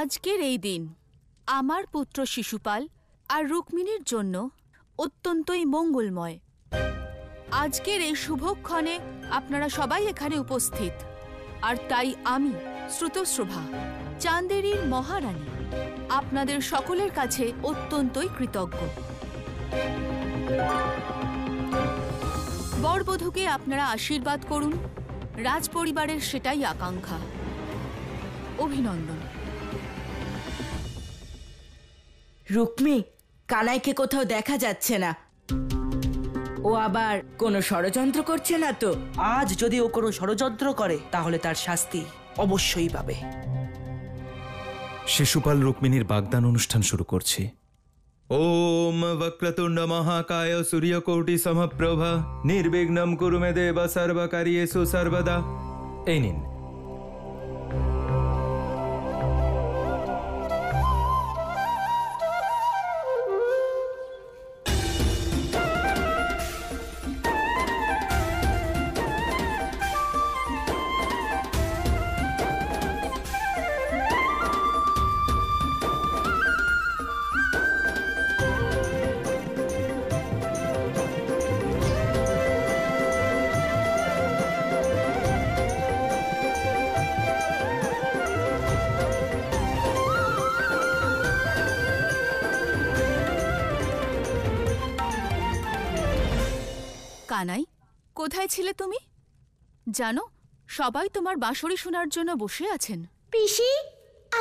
আজকের এই দিন আমার পুত্র শিশুপাল আর রুক্মিণীর জন্য অত্যন্তই মঙ্গলময়। আজকের এই শুভক্ষণে আপনারা সবাই এখানে উপস্থিত, আর তাই আমি শ্রুতশ্রভা, চান্দেরির মহারানী, আপনাদের সকলের কাছে অত্যন্তই কৃতজ্ঞ। বরবধূকে আপনারা আশীর্বাদ করুন, রাজপরিবারের সেটাই আকাঙ্ক্ষা। অভিনন্দন। রুক্মি, কানাইকে কোথাও দেখা যাচ্ছে না। ও আবার কোনো ষড়যন্ত্র করছে না তো? আজ যদি ও কোনো ষড়যন্ত্র করে তাহলে তার শাস্তি অবশ্যই পাবে। শিশুপাল রুক্মিণীর বাগদান অনুষ্ঠান শুরু করছি। ওম বক্রতুণ্ড মহাকায় সূর্যকোটি সমপ্রভা নির্বিঘ্নম কুরু মে দেব সর্বকার্যেষু সর্বদা। এই নিন। কানাই, কোথায় ছিলে তুমি? জানো, সবাই তোমার বাঁশরি শোনার জন্য বসে আছেন। পিসি,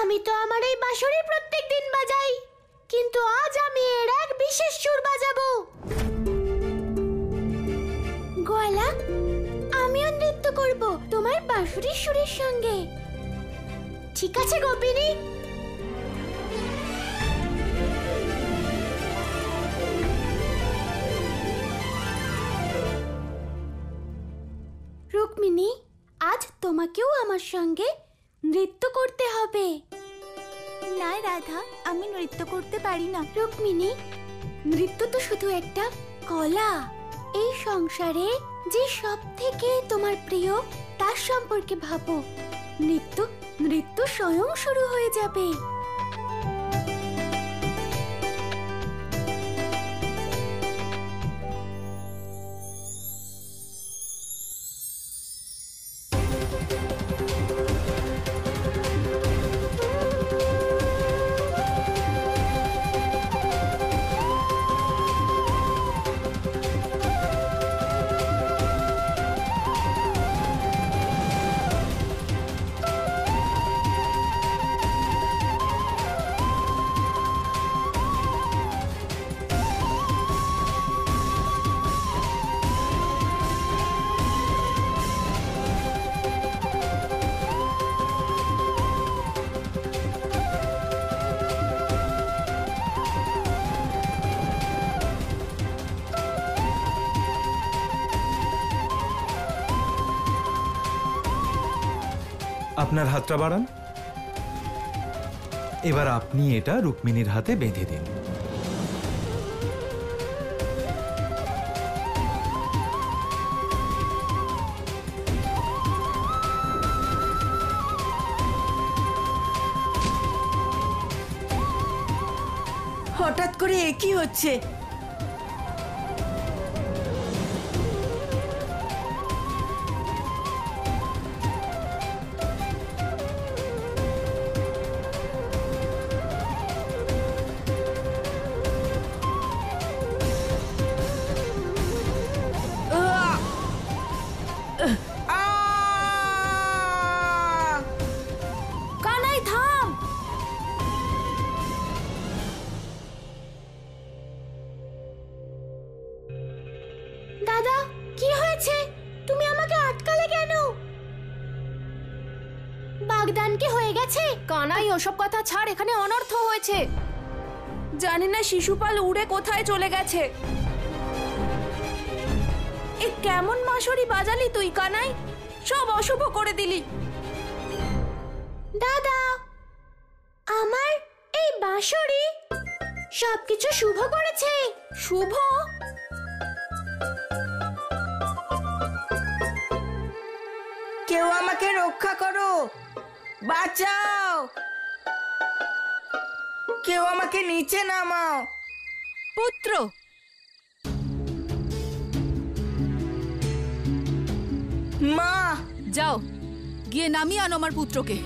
আমি তো আমার এই বাঁশরি প্রত্যেক দিন বাজাই, কিন্তু আজ আমি এর এক বিশেষ সুর বাজাবো। গলা, আমিও নৃত্য করব তোমার বাঁশরির সুরের সঙ্গে। ঠিক আছে গোপিনী? রুক্মিণী, আজ তোমাকেও আমার সঙ্গে নৃত্য করতে হবে। না রাধা, আমি নৃত্য করতে পারি না। রুক্মিণী, নৃত্য তো শুধু একটা কলা। এই সংসারে যে সব থেকে তোমার প্রিয় তার সম্পর্কে ভাবো। নৃত্য নৃত্য স্বয়ং শুরু হয়ে যাবে। আপনার হাতটা বাড়ান। এবার আপনি এটা রুক্মিণীর হাতে বেঁধে দিন। হঠাৎ করে এ কি হচ্ছে? কানাই, থাম। দাদা, কি হয়েছে? তুমি আমাকে আটকালে কেন? বাগদান কি হয়ে গেছে? কানাই, ওসব কথা ছাড়, এখানে অনর্থ হয়েছে। জানি না শিশুপাল উড়ে কোথায় চলে গেছে। এ কেমন বাঁশরি বাজালি তুই কানাই? সব অশুভ করে দিলি। দাদা, আমার এই বাঁশরি সবকিছু শুভ করেছে। শুভ? কেউ আমাকে রক্ষা করো, বাঁচাও। কেউ আমাকে নিচে নামাও। পুত্র, মা, যাও গিয়ে নামিয়ে আনো আমার পুত্রকে।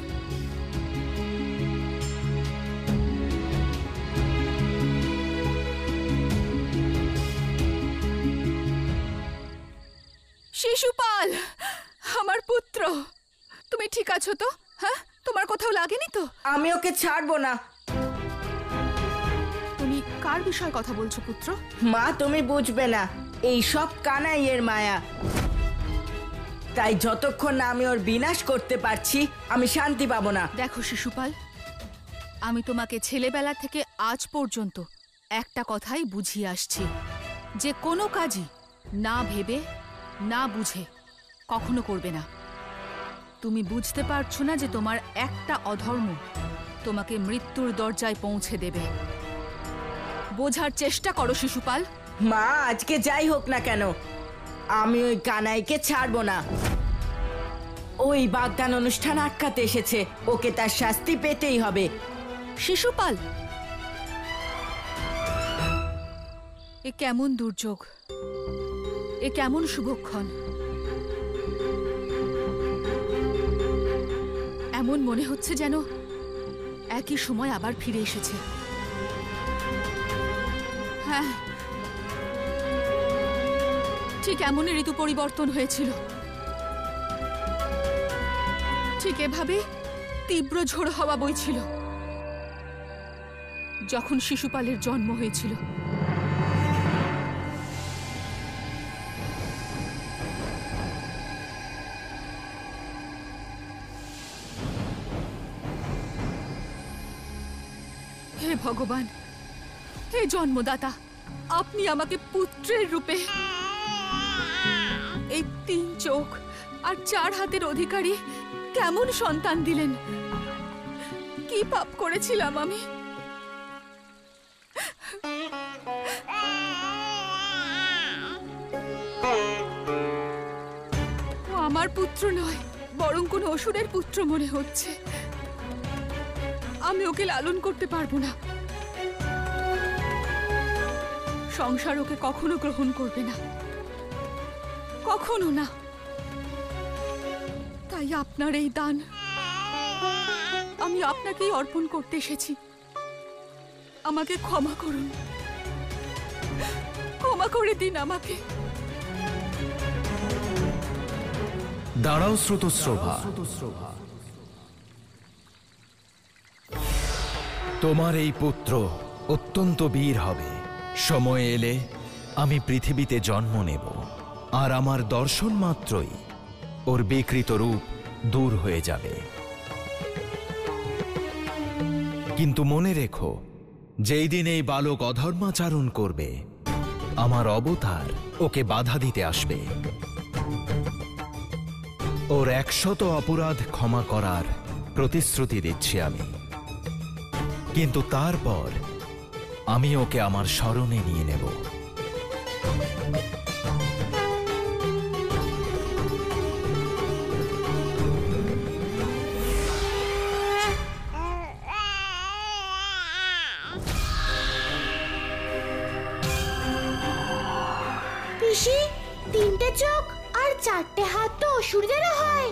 শিশুপাল, আমার পুত্র, তুমি ঠিক আছো তো? হ্যাঁ, তোমার কোথাও লাগেনি তো? আমি ওকে ছাড়বো না। তুমি কার বিষয়ে কথা বলছো পুত্র? মা, তুমি বুঝবে না, এই সব কানাইয়ের মায়া। তাই যতক্ষণ না আমি ওর বিনাশ করতে পারছি আমি শান্তি পাবো না। দেখো শিশুপাল, আমি তোমাকে ছেলেবেলা থেকে আজ পর্যন্ত একটা কথাই বুঝিয়ে আসছি, যে কোনো কাজই না ভেবে না বুঝে কখনো করবে না। তুমি বুঝতে পারছো না যে তোমার একটা অধর্ম তোমাকে মৃত্যুর দরজায় পৌঁছে দেবে। বোঝার চেষ্টা করো শিশুপাল। মা, আজকে যাই হোক না কেন আমি ওই কানাইকে ছাড়বো না। ওই বাগদান অনুষ্ঠান আটকাতে এসেছে, ওকে তার শাস্তি পেতেই হবে। শিশুপাল, এ কেমন দুর্যোগ, এ কেমন শুভক্ষণ! এমন মনে হচ্ছে যেন একই সময় আবার ফিরে এসেছে। হ্যাঁ, ঠিক এমনই ঋতু পরিবর্তন হয়েছিল। ঠিক এভাবে তীব্র ঝোড়ো হাওয়া বইছিল যখন শিশুপালের জন্ম হয়েছিল। হে ভগবান, হে জন্মদাতা, আপনি আমাকে পুত্রের রূপে এই 3 চোখ আর 4 হাতের অধিকারী কেমন সন্তান দিলেন! কি পাপ করেছিলাম আমি! ও আমার পুত্র নয়, বরং কোন অসুরের পুত্র মনে হচ্ছে। আমি ওকে লালন করতে পারবো না। সংসার ওকে কখনো গ্রহণ করবে না, কখনো না। তাই আপনার এই দান আমি আপনাকেই অর্পণ করতে এসেছি। আমাকে ক্ষমা করুন, ক্ষমা করে দিন আমাকে। দাঁড়াও স্রোতস্রোভা, তোমার এই পুত্র অত্যন্ত বীর হবে। সময় এলে আমি পৃথিবীতে জন্ম নেব, আর আমার দর্শন মাত্রই ওর বিকৃত রূপ দূর হয়ে যাবে। কিন্তু মনে রেখো, যেই দিন এই বালক অধর্মাচরণ করবে, আমার অবতার ওকে বাধা দিতে আসবে। ওর 100 অপরাধ ক্ষমা করার প্রতিশ্রুতি দিচ্ছি আমি, কিন্তু তারপর আমি ওকে আমার শরণে নিয়ে নেব। পিসি, 3টে চোখ আর 4টে হাত তো অসুরদেরও হয়।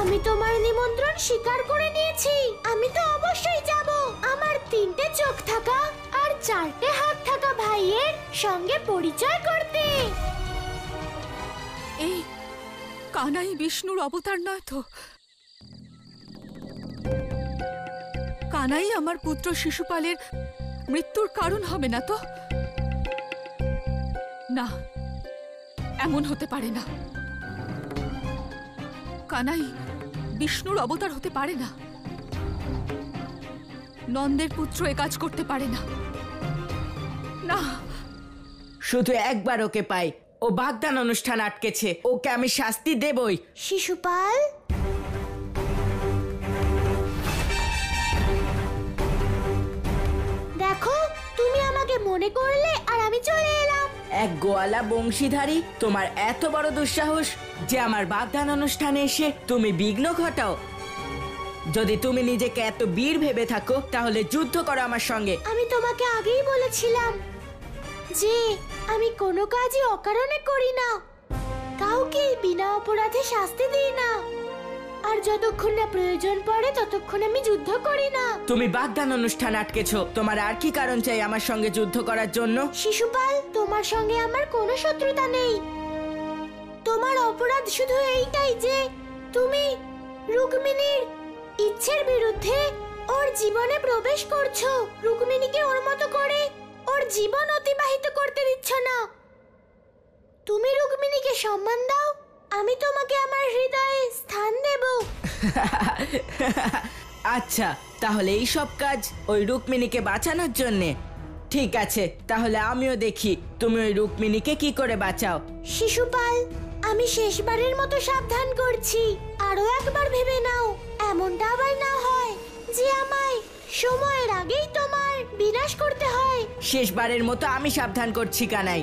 আমি তোমার নিমন্ত্রণ স্বীকার করে নিয়েছি, আমি তো অবশ্যই যাব। আমার 3টে চোখ থাকা আর 4টে হাত থাকা ভাইয়ের সঙ্গে পরিচয় করতে। এই কানাই বিষ্ণুর অবতার নয় তো? কানাই আমার পুত্র শিশুপালের মৃত্যুর কারণ হবে না তো? না, এমন হতে পারে না। কানাই বিষ্ণুর অবতার হতে পারে না। নন্দের পুত্র এ কাজ করতে পারে না। না, শুধু একবার ওকে পাই, ও বাগদান অনুষ্ঠান আটকেছে, ওকে আমি শাস্তি দেবই। শিশুপাল, দেখো তুমি আমাকে মনে করলে আর আমি চলে এলাম। এক গোয়ালা বংশীধারী, তোমার এত বড় দুঃসাহস যে আমার বাগদান অনুষ্ঠানে এসে তুমি বিঘ্ন ঘটাও। যদি তুমি নিজেকে এত বীর ভেবে থাকো তাহলে যুদ্ধ করো আমার সঙ্গে। আমি তোমাকে আগেই বলেছিলাম যে আমি কোনো কাজই অকারণে করি না, কাউকে বিনা অপরাধে শাস্তি দিই না, আর যতক্ষণ না প্রয়োজন পড়ে ততক্ষণ আমি যুদ্ধ করি না। তুমি বাগদান অনুষ্ঠান আটকেছো, তোমার আর কি কারণ চাই আমার সঙ্গে যুদ্ধ করার জন্য? শিশুপাল, তোমার সঙ্গে আমার কোনো শত্রুতা নেই। তোমার অপরাধ শুধু এইটাই যে তুমি রুক্মিণীর ইচ্ছের বিরুদ্ধে ওর জীবনে প্রবেশ করছো। রুক্মিণীকে ওর মতো করে ওর জীবন অতিবাহিত করতে দিচ্ছ না। তুমি রুক্মিণীকে সম্মান দাও, আমি তোমাকে আমার হৃদয়ে স্থান দেব। আচ্ছা, তাহলে এই সব কাজ ওই রুক্মিণীকে বাঁচানোর জন্যে? ঠিক আছে, তাহলে আমিও দেখি তুমি ওই রুক্মিণীকে কি করে বাঁচাও। শিশুপাল, আমি শেষবারের মতো সাবধান করছি, আরো একবার ভেবে নাও, এমনটা আবার না হয় যে আমায় সময়ের আগেই তোমার বিনাশ করতে হয়। শেষবারের মতো আমি সাবধান করছি কানাই,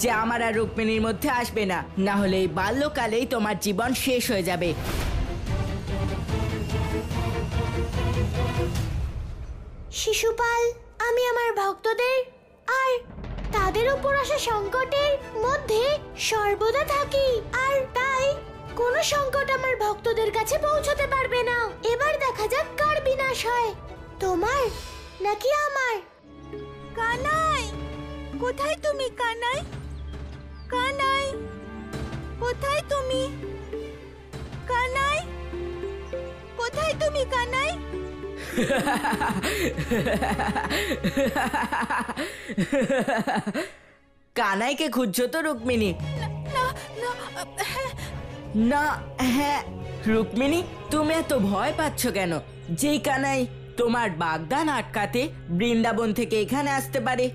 যে আমার আর রুক্মিণীর মধ্যে আসবে না, না হলে এই বাল্যকালেই তোমার জীবন শেষ হয়ে যাবে। শিশুপাল, আমি আমার ভক্তদের আর তাদের উপর আসা সংকটের মধ্যে সর্বদা থাকি, আর তাই কোনো সংকট আমার ভক্তদের কাছে পৌঁছতে পারবে না। এবার দেখা যাক কার বিনাশ হয়, তোমার নাকি আমার। কানাই, কোথায় তুমি? কানাই, কানাই, কোথায় তুমি? কানাই, কোথায় তুমি? কানাই, কানাইকে খুঁজছো তো রুক্মিণী? না, হ্যাঁ রুক্মিণী, তুমি এত ভয় পাচ্ছ কেন? যেই কানাই তোমার বাগদান আটকাতে বৃন্দাবন থেকে এখানে আসতে পারে,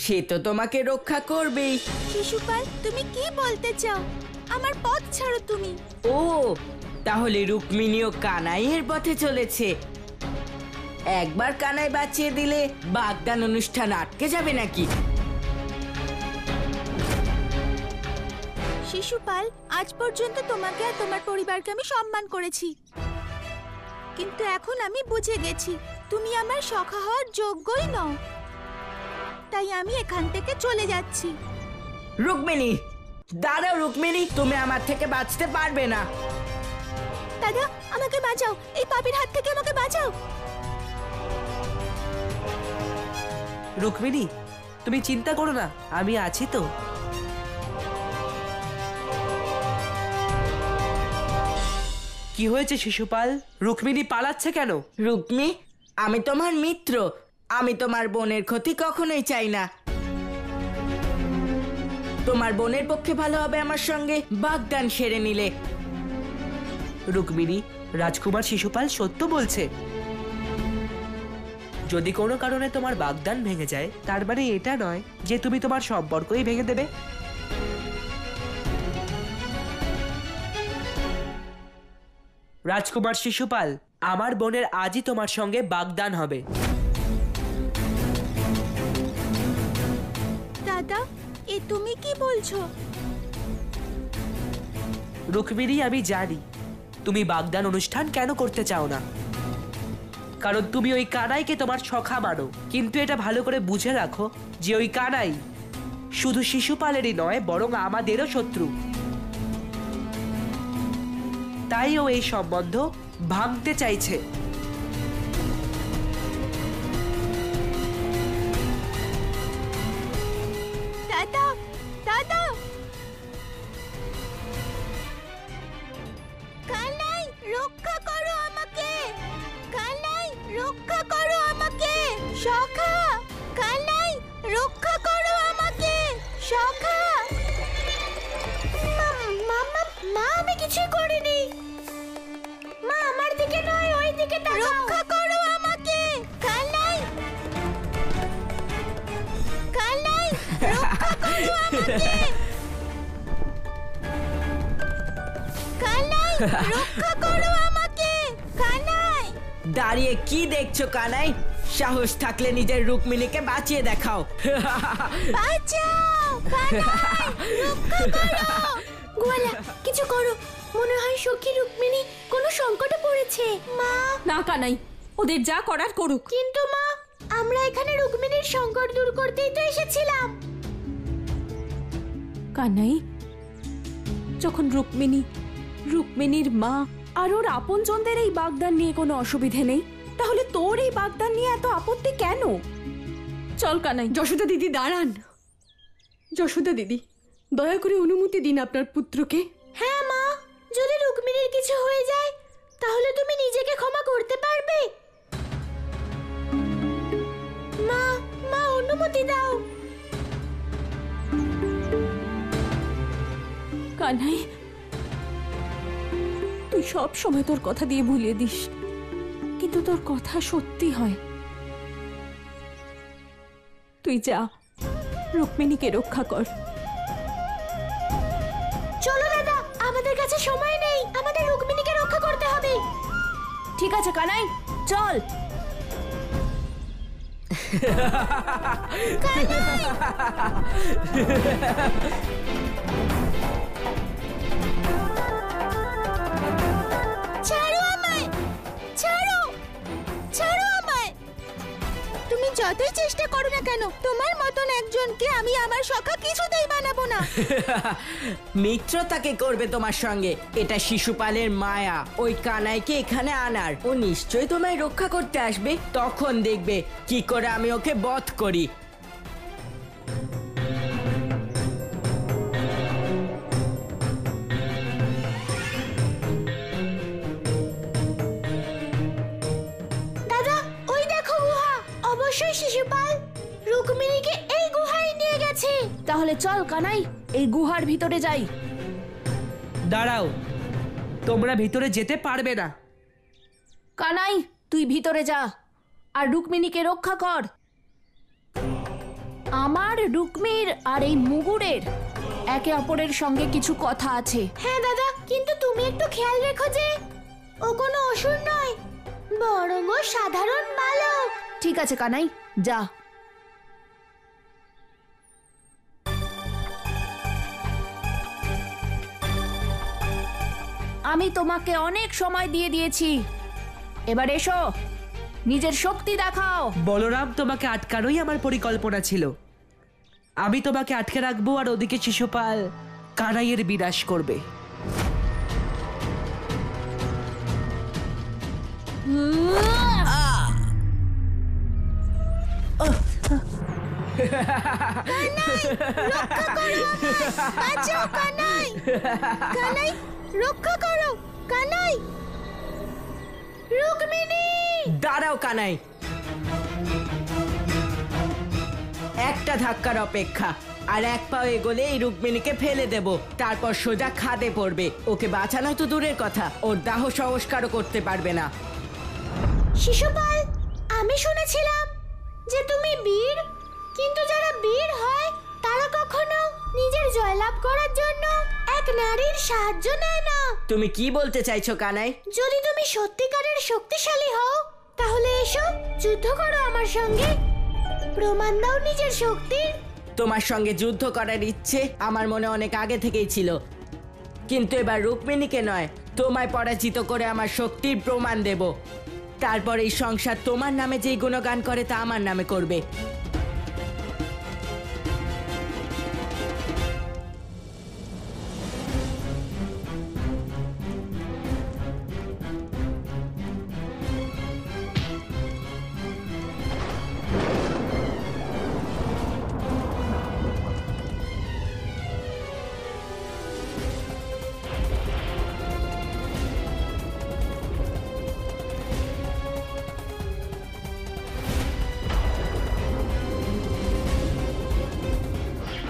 সে তো তোমাকে রক্ষা করবেই। শিশুপাল, তুমি কি বলতে চাও? আমার পথ ছাড়ো তুমি। ও, তাহলে রুক্মিণীও কানাইয়ের পথে চলেছে। একবার কানাই বাঁচিয়ে দিলে বাগদান অনুষ্ঠান আটকে যাবে নাকি? শিশুপাল, আজ পর্যন্ত তোমাকে আর তোমার পরিবারকে আমি সম্মান করেছি, কিন্তু এখন আমি বুঝে গেছি তুমি আমার সখা হওয়ার যোগ্যই নও, তাই আমি এখান থেকে চলে যাচ্ছি। রুক্মিণী, দাঁড়াও রুক্মিণী, তুমি আমার থেকে বাঁচতে পারবে না। দাদা, আমাকে বাঁচাও, এই পাপীর হাত থেকে আমাকে বাঁচাও। রুক্মিণী, তুমি চিন্তা করো না, আমি আছি তো। কি হয়েছে শিশুপাল? রুক্মিণী পালাচ্ছে কেন? রুক্মি, আমি তোমার মিত্র, আমি তোমার বোনের ক্ষতি কখনোই চাই না। তোমার বোনের পক্ষে ভালো হবে আমার সঙ্গে বাগদান সেরে নিলে। রুক্মিণী, রাজকুমার শিশুপাল সত্য বলছে। যদি কোনো কারণে তোমার বাগদান ভেঙে যায়, তার মানে এটা নয় যে তুমি তোমার সম্পর্কই ভেঙে দেবে। রাজকুমার শিশুপাল, আমার বোনের আজই তোমার সঙ্গে বাগদান হবে। দাদা, এ তুমি কি বলছো? রুক্মিণী, আমি জানি তুমি বাগদান অনুষ্ঠান কেন করতে চাও না, কারণ তুমি ওই কানাইকে তোমার সখা মানো। কিন্তু এটা ভালো করে বুঝে রাখো যে ওই কানাই শুধু শিশুপালেরই নয়, বরং আমাদেরও শত্রু। তাই ও এই সম্বন্ধ ভাঙতে চাইছে। দাদা, দাদা, কানাই, রক্ষা করো আমাকে। কানাই, রক্ষা করো আমাকে। সখা, কানাই, রক্ষা করো আমাকে। সখা। মা, আমি কিছুই করিনি। মা, আমার দিকে নয়, ওই দিকে তাকাও। রক্ষা করো আমাকে। কানাই, কানাই, রক্ষা করো আমাকে। কানাই, রক্ষা করো আমাকে। কানাই। দাঁড়িয়ে কি দেখছো কানাই? সাহস থাকলে নিজের রুক্মিণীকে বাঁচিয়ে দেখাও। বাঁচাও, কানাই, রক্ষা করো। গোয়ালা, কিছু করো। মনে হয় সখী রুক্মিণী কোনো সংকটে পড়েছে। মা, না কানাই, ওদের যা করার করুক। কিন্তু মা, আমরা এখানে রুক্মিণীর সংকট দূর করতেই তো এসেছিলাম। কানাই, যখন রুক্মিণীর মা আর ওর আপনজনদের এই বাগদান নিয়ে কোনো অসুবিধে নেই, তাহলে তোর এই বাগদান নিয়ে এত আপত্তি কেন? চল কানাই। যশোদা দিদি দাঁড়ান। যশোদা দিদি, দয়া করে অনুমতি দিন আপনার পুত্রকে। হ্যাঁ মা, যদি রুক্মিণীর কিছু হয়ে যায় তাহলে তুমি নিজেকে ক্ষমা করতে পারবে? মা, মা অনুমতি দাও। কানাই, তুই সব সময় তোর কথা দিয়ে ভুলিয়ে দিস, কিন্তু তোর কথা সত্যি হয়। তুই যা, রুক্মিণীকে রক্ষা কর। চলো দাদা, আমাদের কাছে সময় নেই, আমাদের রুক্মিণীকে রক্ষা করতে হবে। ঠিক আছে কানাই, চল। ছাড়ো আমায়, ছাড়ো, ছাড়ো আমায়। তুমি যতই চেষ্টা করো না কেন, তোমার মতন একজনকে আমি আমার সখা কিছুতেই মানাবো না। মিত্রতাকে করবে তোমার সঙ্গে, এটা শিশুপালের মায়া। ওই কানাইকে এখানে আনার, ও নিশ্চয়ই তোমায় রক্ষা করতে আসবে। তখন দেখবে কি করে আমি ওকে বধ করি। দাদা, ওই দেখো গুহা। অবশ্যই শিশুপাল রুক্মিণীকে এই গুহায় নিয়ে গেছে। তাহলে চল কানাই, এই গুহার ভিতরে যাই। দাঁড়াও, তোমরা ভিতরে যেতে পারবে না। কানাই, তুই ভিতরে যা আর রুক্মিণীকে রক্ষা কর। আমার রুক্মির আর এই মুগুরের একে অপরের সঙ্গে কিছু কথা আছে। হ্যাঁ দাদা, কিন্তু তুমি একটু খেয়াল রেখো যে ও কোনো অসুর নয়, বরং ও সাধারণ বালক। ঠিক আছে কানাই, যা। আমি তোমাকে অনেক সময় দিয়ে দিয়েছি, এবার এসো, নিজের শক্তি দেখাও। বলরাম তোমাকে আটকানোই আমার পরিকল্পনা ছিল। আমি তোমাকে আটকে রাখবো আর ওদিকে শিশুপাল কানাইয়ের বিনাশ করবে। বাঁচাও কানাই, কানাই রক্ষা করো, কানাই। রুক্মিণী! দাঁড়াও কানাই, একটা ধাক্কার অপেক্ষা, আর এক পাও এগোলে এই রুক্মিণীকে ফেলে দেব, তারপর সোজা খাদে পড়বে। ওকে বাঁচানো তো দূরের কথা, ওর দাহ সংস্কারও করতে পারবে না। শিশুপাল, আমি শুনেছিলাম যে তুমি বীর, কিন্তু যারা বীর হয় তারা কখনো নিজের জয়লাভ করার জন্য এক নারীর সাহায্য নেয় না। তুমি কি বলতে চাইছো কানাই? যদি তুমি সত্যিকারের শক্তিশালী হও তাহলে এসো, যুদ্ধ করো আমার সঙ্গে, প্রমাণ দাও নিজের শক্তির। তোমার সঙ্গে যুদ্ধ করার ইচ্ছে আমার মনে অনেক আগে থেকেই ছিল, কিন্তু এবার রুক্মিণীকে নয়, তোমায় পরাজিত করে আমার শক্তির প্রমাণ দেব। তারপর এই সংসার তোমার নামে যেই গুণগান করে তা আমার নামে করবে।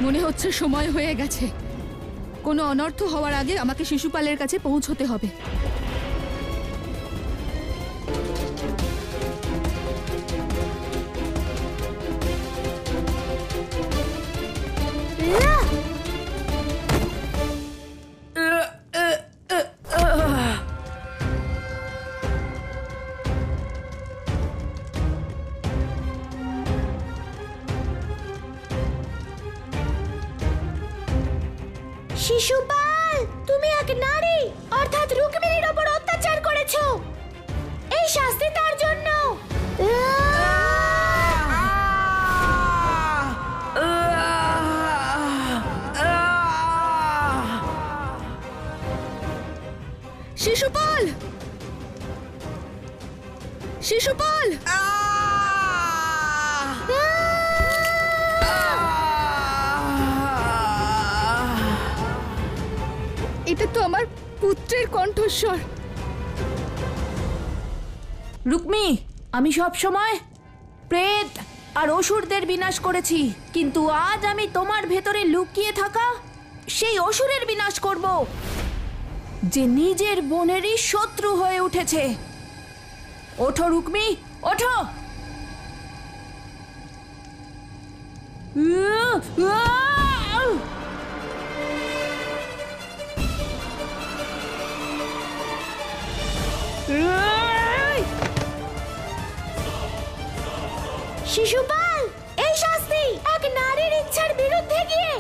মনে হচ্ছে সময় হয়ে গেছে। কোনো অনর্থ হওয়ার আগে আমাকে শিশুপালের কাছে পৌঁছতে হবে। শিশুপাল, তুমি এক নারী অর্থাৎ রুক্মিণীর ওপর অত্যাচার করেছো। এই শাস্তি তার জন্য। শিশুপাল, শিশুপাল, এটা তো আমার পুত্রের কণ্ঠস্বর। রুক্মি, আমি সব সময় প্রেত আর অসুরদের বিনাশ করেছি, কিন্তু আজ আমি তোমার ভেতরে লুকিয়ে থাকা সেই অসুরের বিনাশ করব, যে নিজের বোনেরই শত্রু হয়ে উঠেছে। ওঠো রুক্মি, ওঠো। শিশুপাল, এই শাস্তি এক নারীর ইচ্ছার বিরুদ্ধে গিয়ে